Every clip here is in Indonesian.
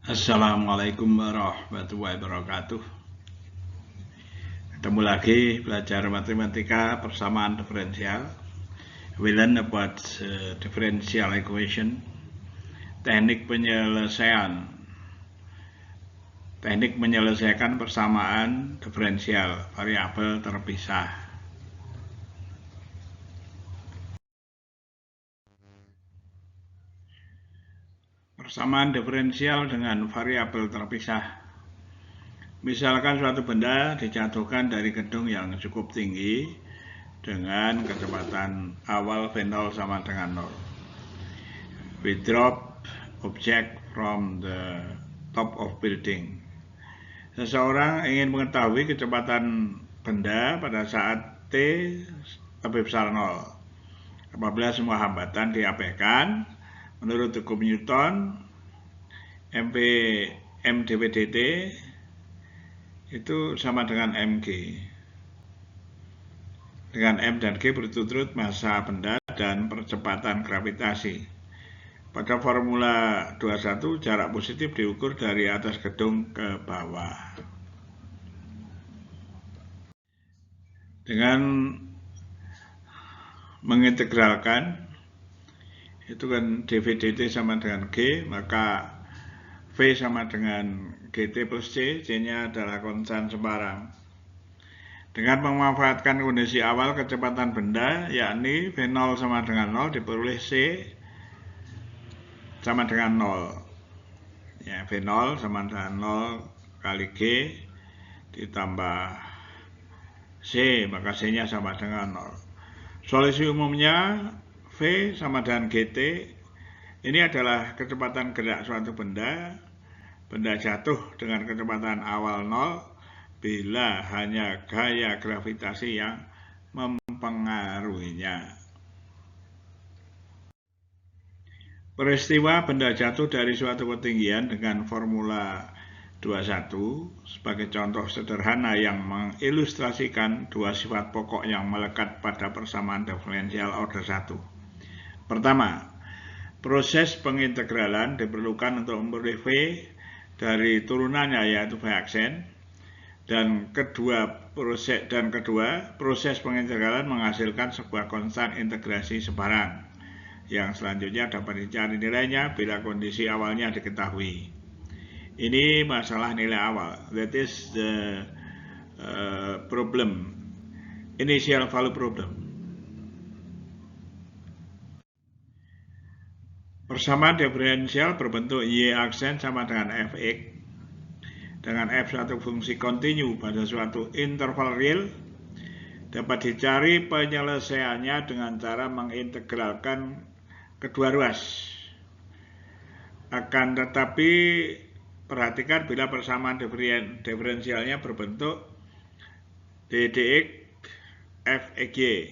Assalamualaikum warahmatullahi wabarakatuh. Ketemu lagi belajar matematika persamaan diferensial. We learn about differential equation, teknik menyelesaikan persamaan diferensial variabel terpisah. Persamaan diferensial dengan variabel terpisah. Misalkan suatu benda dijatuhkan dari gedung yang cukup tinggi dengan kecepatan awal V0 sama dengan 0. We drop object from the top of building. Seseorang ingin mengetahui kecepatan benda pada saat T lebih besar 0. Apabila semua hambatan diabaikan, menurut hukum Newton, m dv dt itu sama dengan mg. Dengan m dan g berturut-turut massa benda dan percepatan gravitasi. Pada formula 21, jarak positif diukur dari atas gedung ke bawah. Dengan mengintegralkan, itu kan dv dt sama dengan g, maka V sama dengan GT plus C, C-nya adalah konstan sembarang. Dengan memanfaatkan kondisi awal kecepatan benda, yakni V0 sama dengan 0, diperoleh C sama dengan 0. Ya, V0 sama dengan 0 kali G ditambah C, maka C-nya sama dengan 0. Solusi umumnya V sama dengan GT. Ini adalah kecepatan gerak suatu benda. Benda jatuh dengan kecepatan awal 0 bila hanya gaya gravitasi yang mempengaruhinya. Peristiwa benda jatuh dari suatu ketinggian dengan formula 21 sebagai contoh sederhana yang mengilustrasikan dua sifat pokok yang melekat pada persamaan diferensial order 1. Pertama, proses pengintegralan diperlukan untuk memperoleh V dari turunannya yaitu V aksen, dan kedua proses pengintegralan menghasilkan sebuah konstan integrasi sebarang yang selanjutnya dapat dicari nilainya bila kondisi awalnya diketahui. Ini masalah nilai awal, that is the problem, initial value problem. Persamaan diferensial berbentuk Y aksen sama dengan Fx dengan F suatu fungsi kontinu pada suatu interval real dapat dicari penyelesaiannya dengan cara mengintegralkan kedua ruas. Akan tetapi perhatikan bila persamaan diferensialnya berbentuk ddx Fxy,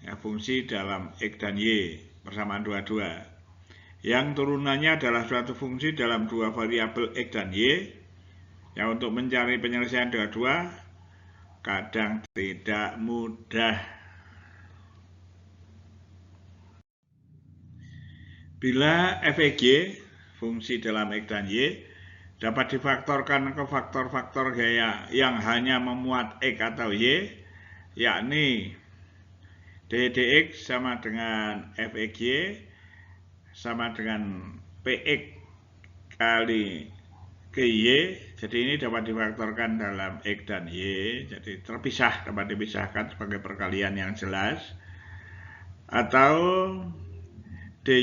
ya, fungsi dalam X dan Y persamaan dua-dua, yang turunannya adalah suatu fungsi dalam dua variabel X dan Y, yang untuk mencari penyelesaian dua-dua kadang tidak mudah. Bila Fxy, fungsi dalam X dan Y, dapat difaktorkan ke faktor-faktor gaya yang hanya memuat X atau Y, yakni ddx sama dengan Fxy sama dengan Px kali GY, jadi ini dapat difaktorkan dalam X dan Y, jadi terpisah, dapat dipisahkan sebagai perkalian yang jelas. Atau dy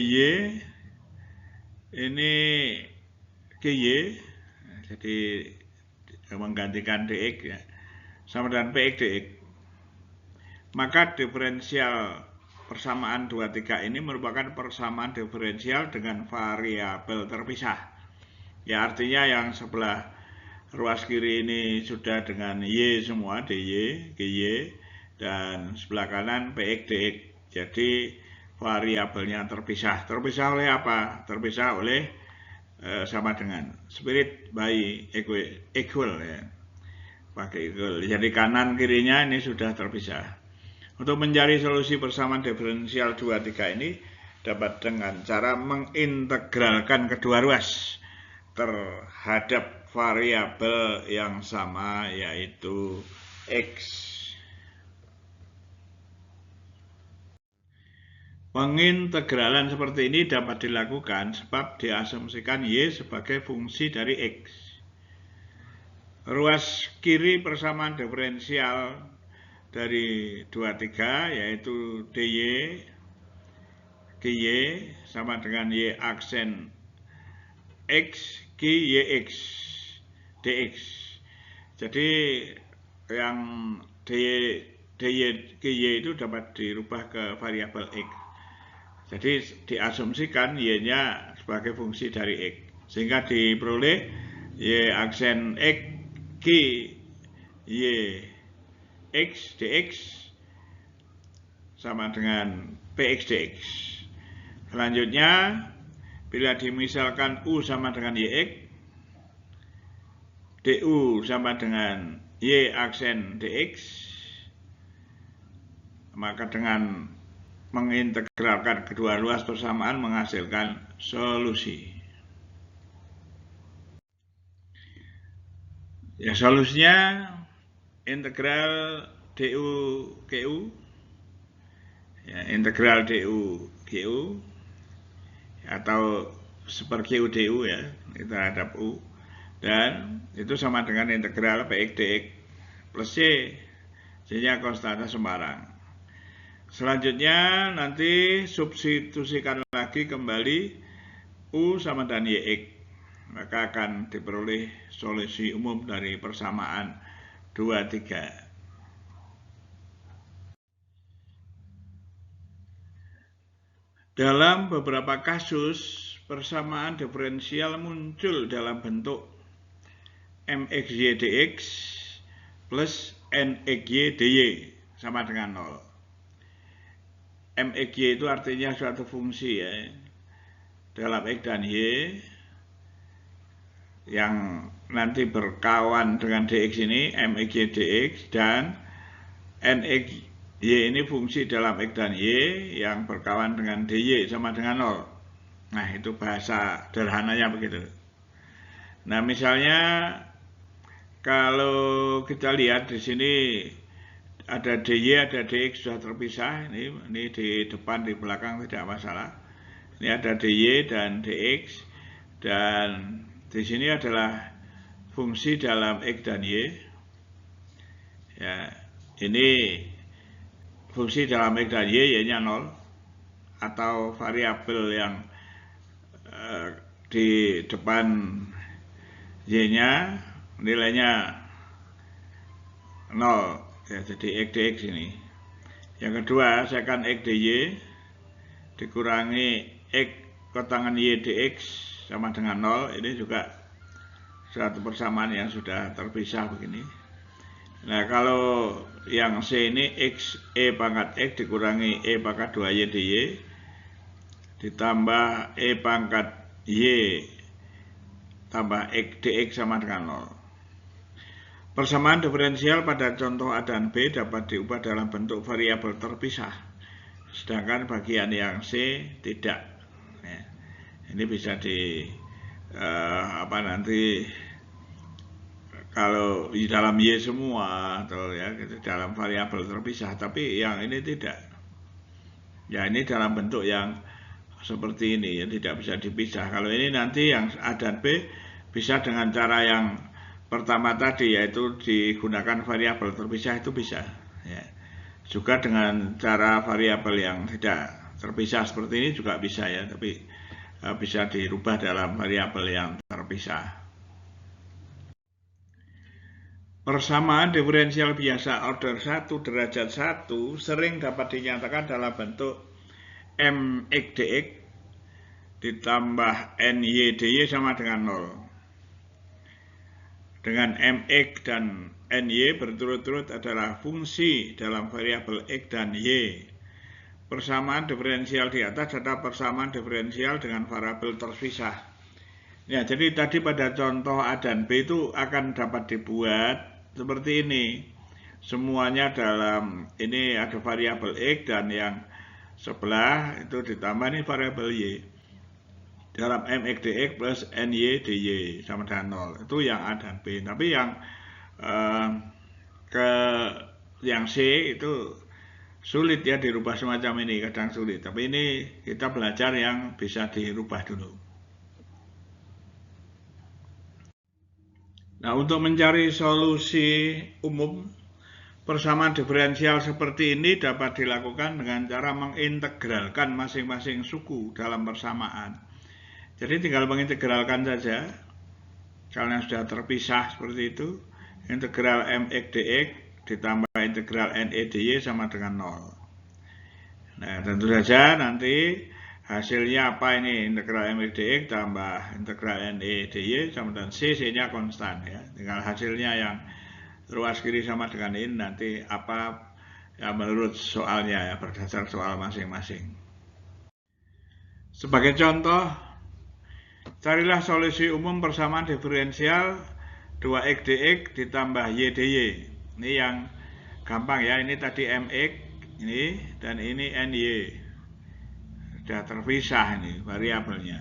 ini GY, jadi menggantikan dx, ya, sama dengan Px dx. Maka diferensial persamaan 23 ini merupakan persamaan diferensial dengan variabel terpisah. Ya, artinya yang sebelah ruas kiri ini sudah dengan Y semua, dy, gy, dan sebelah kanan Px dx. Jadi variabelnya terpisah. Terpisah oleh apa? Terpisah oleh sama dengan spirit by equal, ya. Pakai equal. Jadi kanan kirinya ini sudah terpisah. Untuk mencari solusi persamaan diferensial 23 ini dapat dengan cara mengintegralkan kedua ruas. terhadap variabel yang sama, yaitu X. Pengintegralan seperti ini dapat dilakukan sebab diasumsikan Y sebagai fungsi dari X. Ruas kiri persamaan diferensial dari 23 yaitu dy gy sama dengan y aksen x gy x dx. Jadi yang dy gy itu dapat dirubah ke variabel x. Jadi diasumsikan y-nya sebagai fungsi dari x, sehingga diperoleh y aksen x gy x dx sama dengan px dx. Selanjutnya, bila dimisalkan u sama dengan yx, du sama dengan y aksen dx, maka dengan mengintegralkan kedua ruas persamaan menghasilkan solusi. Ya, solusinya integral du gu, ya, integral du gu atau super q du ya terhadap u, dan itu sama dengan integral px dx plus c, c-nya konstanta sembarang. Selanjutnya nanti substitusikan lagi kembali u sama dengan yx, maka akan diperoleh solusi umum dari persamaan 23. Dalam beberapa kasus, persamaan diferensial muncul dalam bentuk mxy dx plus nxy dy sama dengan 0. mxy itu artinya suatu fungsi ya dalam x dan y yang nanti berkawan dengan dx ini, mxy dx, dan nxy ini fungsi dalam x dan y yang berkawan dengan dy sama dengan 0. Nah, itu bahasa sederhananya begitu. Nah, misalnya kalau kita lihat di sini ada dy, ada dx sudah terpisah. Ini di depan, di belakang tidak masalah. Ini ada dy dan dx, dan di sini adalah fungsi dalam x dan y. Ya, ini fungsi dalam x dan y, y-nya 0, atau variabel yang di depan y-nya nilainya 0. Ya, jadi x dx ini. Yang kedua, saya akan x dy dikurangi x kotangan y dx sama dengan 0. Ini juga suatu persamaan yang sudah terpisah begini. Nah, kalau yang c ini x e pangkat x dikurangi e pangkat 2y dy ditambah e pangkat y tambah x dx sama dengan 0. Persamaan diferensial pada contoh A dan B dapat diubah dalam bentuk variabel terpisah, sedangkan bagian yang C tidak. Ya, ini bisa nanti kalau di dalam Y semua atau ya dalam variabel terpisah, tapi yang ini tidak. Ya, ini dalam bentuk yang seperti ini, ya, tidak bisa dipisah. Kalau ini nanti yang A dan B bisa dengan cara yang pertama tadi, yaitu digunakan variabel terpisah, itu bisa. Ya. Juga dengan cara variabel yang tidak terpisah seperti ini juga bisa ya, tapi bisa dirubah dalam variabel yang terpisah. Persamaan diferensial biasa order 1 derajat 1 sering dapat dinyatakan dalam bentuk mx dx ditambah ny dy sama dengan 0. Dengan mx dan ny berturut-turut adalah fungsi dalam variabel x dan y. Persamaan diferensial di atas adalah persamaan diferensial dengan variabel terpisah. Ya, jadi tadi pada contoh A dan B itu akan dapat dibuat seperti ini. Semuanya dalam ini ada variabel x dan yang sebelah itu ditambah ini variabel y. dalam MX DX plus NY DY sama dengan 0. Itu yang A dan B. Tapi yang C itu sulit ya dirubah semacam ini, kadang sulit. Tapi ini kita belajar yang bisa dirubah dulu. Nah, untuk mencari solusi umum persamaan diferensial seperti ini dapat dilakukan dengan cara mengintegralkan masing-masing suku dalam persamaan. Jadi tinggal mengintegralkan saja, kalau sudah terpisah seperti itu, integral MX DX ditambah integral NE DY sama dengan 0. Nah, tentu saja nanti hasilnya apa ini? Integral MX DX tambah integral NE DY sama dengan C-nya konstan ya. Tinggal hasilnya yang ruas kiri sama dengan ini nanti apa ya menurut soalnya ya, berdasar soal masing-masing. Sebagai contoh, carilah solusi umum persamaan diferensial 2x dx ditambah y dy. Ini yang gampang ya, ini tadi mx ini dan ini ny. Sudah terpisah ini variabelnya.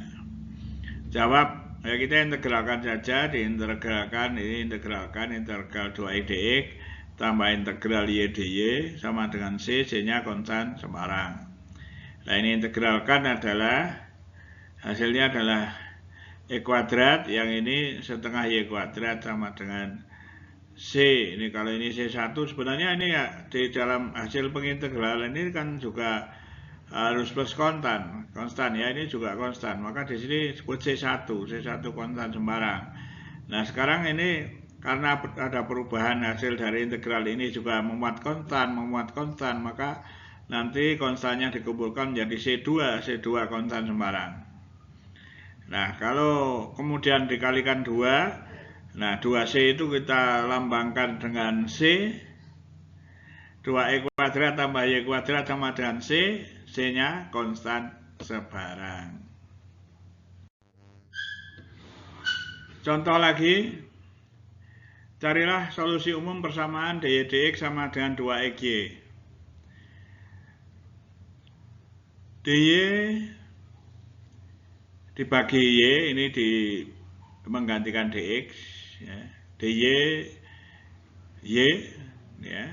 Jawab, ya kita integralkan saja, diintegralkan, ini integralkan integral 2x dx tambah integral y dy sama dengan c-nya konstan sembarang. Nah, ini integralkan adalah hasilnya adalah e kuadrat, yang ini setengah y kuadrat sama dengan c. Ini kalau ini c1, sebenarnya ini ya di dalam hasil pengintegralan ini kan juga harus plus konstan ya, ini juga konstan, maka di sini disebut c1 konstan sembarang. Nah, sekarang ini karena ada perubahan hasil dari integral ini juga memuat konstan, maka nanti konstannya dikumpulkan menjadi C2 konstan sembarang. Nah, kalau kemudian dikalikan 2, nah 2C itu kita lambangkan dengan C, 2e kuadrat tambah y kuadrat sama dengan C, C-nya konstan sebarang. Contoh lagi, carilah solusi umum persamaan dy dx sama dengan 2xy. dy dibagi y, ini menggantikan dx ya. dy y ya.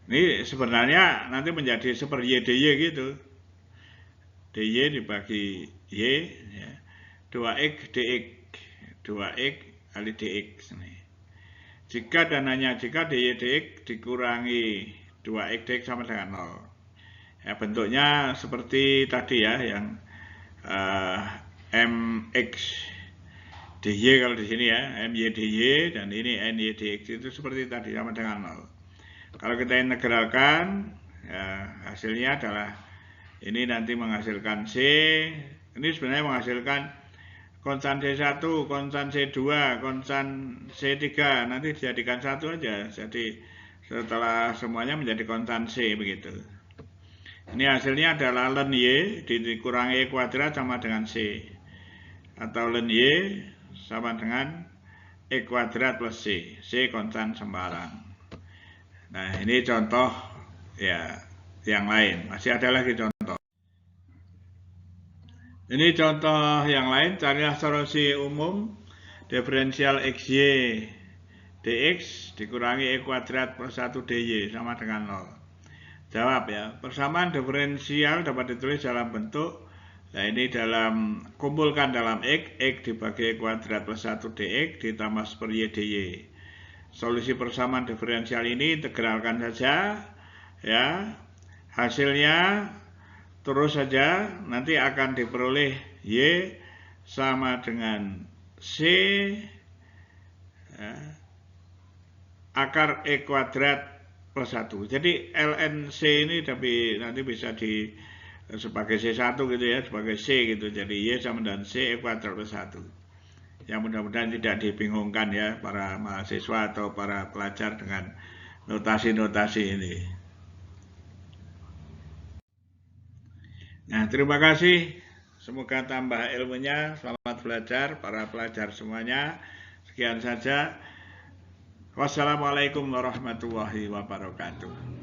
Ini sebenarnya nanti menjadi seperti y dy gitu. dy dibagi y ya. 2x dx 2x kali dx nih. Jika dan hanya jika dy dx dikurangi 2x dx sama dengan 0. Ya, bentuknya seperti tadi ya, yang mx dy kalau di sini ya, my dy dan ini ny dx itu seperti tadi sama dengan 0. Kalau kita integralkan, ya, hasilnya adalah ini nanti menghasilkan c. Ini sebenarnya menghasilkan konstan C1, konstan C2, konstan C3, nanti dijadikan satu aja. Jadi setelah semuanya menjadi konstan C begitu. Ini hasilnya adalah ln y dikurangi y kuadrat sama dengan c, atau ln y sama dengan y kuadrat plus c konstan sembarang. Nah, ini contoh ya yang lain, masih ada lagi contoh. Ini contoh yang lain, carilah solusi umum diferensial xy dx dikurangi y kuadrat plus 1 dy sama dengan 0. Jawab ya, persamaan diferensial dapat ditulis dalam bentuk, nah ini kumpulkan dalam x dibagi y kuadrat plus 1 dx ditambah per y dy. Solusi persamaan diferensial ini integralkan saja ya, hasilnya terus saja nanti akan diperoleh y sama dengan c ya, akar e kuadrat plus 1. Jadi ln c ini tapi nanti bisa sebagai C1 gitu ya, sebagai C gitu. Jadi y sama dengan c e kuadrat plus 1. Yang mudah-mudahan tidak dibingungkan ya para mahasiswa atau para pelajar dengan notasi-notasi ini. Nah, terima kasih. Semoga tambah ilmunya. Selamat belajar para pelajar semuanya. Sekian saja. Wassalamualaikum warahmatullahi wabarakatuh.